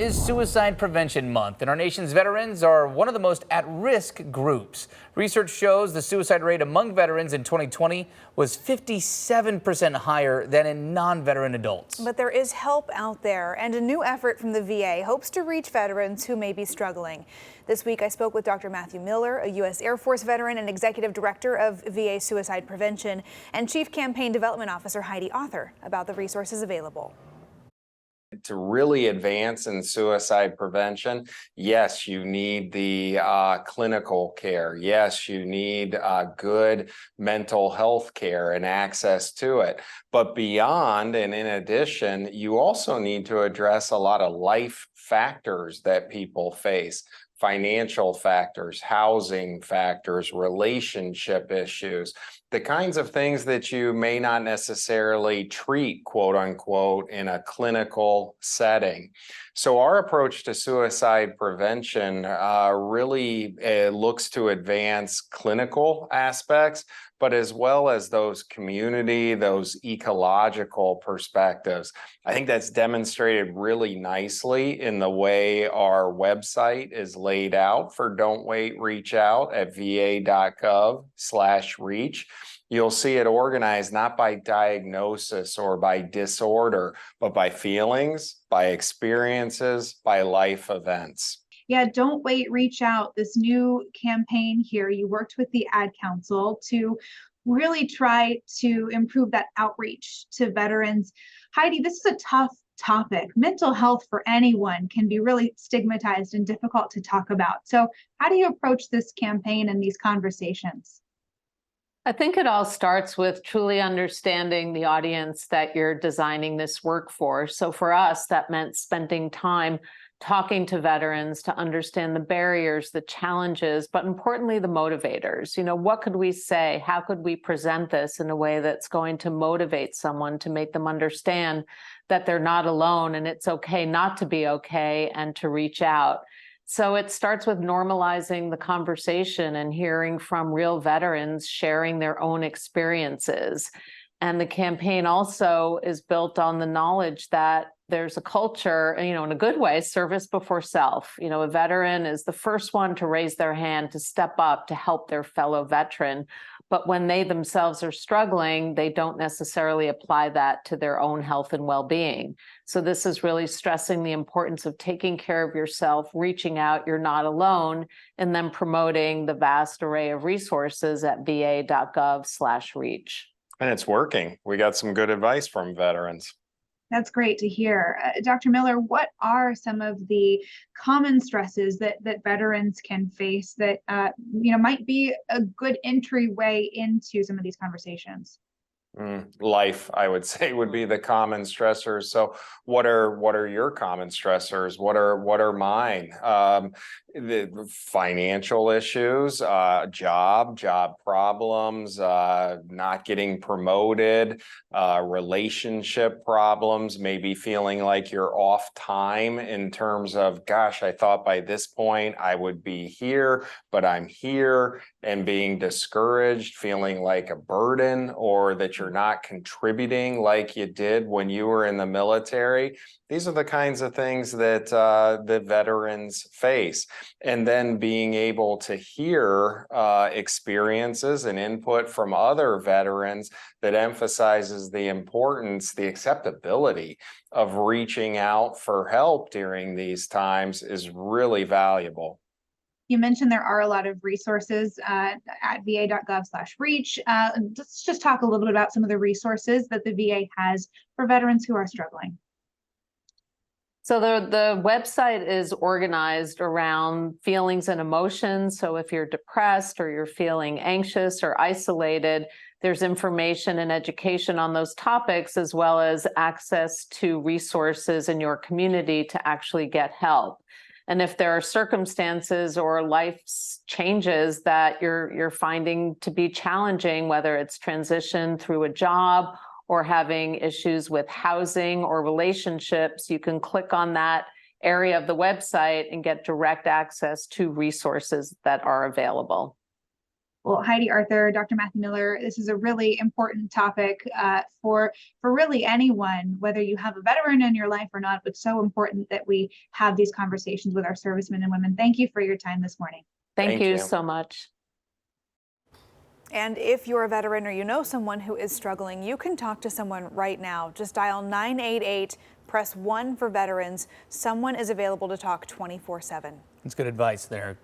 is Suicide Prevention Month, and our nation's veterans are one of the most at-risk groups. Research shows the suicide rate among veterans in 2020 was 57% higher than in non-veteran adults. But there is help out there, and a new effort from the VA hopes to reach veterans who may be struggling. This week, I spoke with Dr. Matthew Miller, a U.S. Air Force veteran and executive director of VA Suicide Prevention, and Chief Campaign Development Officer Heidi Arthur about the resources available. To really advance in suicide prevention, yes, you need the clinical care. Yes, you need good mental health care and access to it. But beyond and in addition, you also need to address a lot of life factors that people face. Financial factors, housing factors, relationship issues, the kinds of things that you may not necessarily treat, quote unquote, in a clinical setting. So our approach to suicide prevention really looks to advance clinical aspects, but as well as those community, those ecological perspectives. I think that's demonstrated really nicely in the way our website is laid out for Don't Wait, Reach Out at va.gov/reach. You'll see it organized not by diagnosis or by disorder, but by feelings, by experiences, by life events. Yeah, Don't Wait, Reach Out, this new campaign here. You worked with the Ad Council to really try to improve that outreach to veterans. Heidi, this is a tough topic. Mental health for anyone can be really stigmatized and difficult to talk about. So how do you approach this campaign and these conversations? I think it all starts with truly understanding the audience that you're designing this work for. So for us, that meant spending time talking to veterans to understand the barriers, the challenges, but importantly, the motivators. You know, what could we say? How could we present this in a way that's going to motivate someone, to make them understand that they're not alone and it's okay not to be okay and to reach out? So it starts with normalizing the conversation and hearing from real veterans sharing their own experiences. And the campaign also is built on the knowledge that there's a culture, you know, in a good way, service before self. You know, a veteran is the first one to raise their hand, to step up, to help their fellow veteran. But when they themselves are struggling, they don't necessarily apply that to their own health and well-being. So this is really stressing the importance of taking care of yourself, reaching out, you're not alone, and then promoting the vast array of resources at va.gov/reach. And it's working. We got some good advice from veterans. That's great to hear. Dr. Miller, what are some of the common stresses that veterans can face that might be a good entryway into some of these conversations? Life, I would say, would be the common stressors. So what are your common stressors? What are mine? The financial issues, job problems, not getting promoted, relationship problems, maybe feeling like you're off time in terms of, gosh, I thought by this point I would be here, but I'm here, and being discouraged, feeling like a burden, or that you're not contributing like you did when you were in the military. These are the kinds of things that the veterans face. And then being able to hear experiences and input from other veterans that emphasizes the importance, the acceptability of reaching out for help during these times is really valuable. You mentioned there are a lot of resources at va.gov/reach. Let's just talk a little bit about some of the resources that the VA has for veterans who are struggling. So the website is organized around feelings and emotions. So if you're depressed or you're feeling anxious or isolated, there's information and education on those topics, as well as access to resources in your community to actually get help. And if there are circumstances or life changes that you're finding to be challenging, whether it's transition through a job or having issues with housing or relationships, you can click on that area of the website and get direct access to resources that are available. Well, Heidi Arthur, Dr. Matthew Miller, this is a really important topic for really anyone, whether you have a veteran in your life or not. It's so important that we have these conversations with our servicemen and women. Thank you for your time this morning. Thank you so much. And if you're a veteran or you know someone who is struggling, you can talk to someone right now. Just dial 988, press 1 for veterans. Someone is available to talk 24/7. That's good advice there.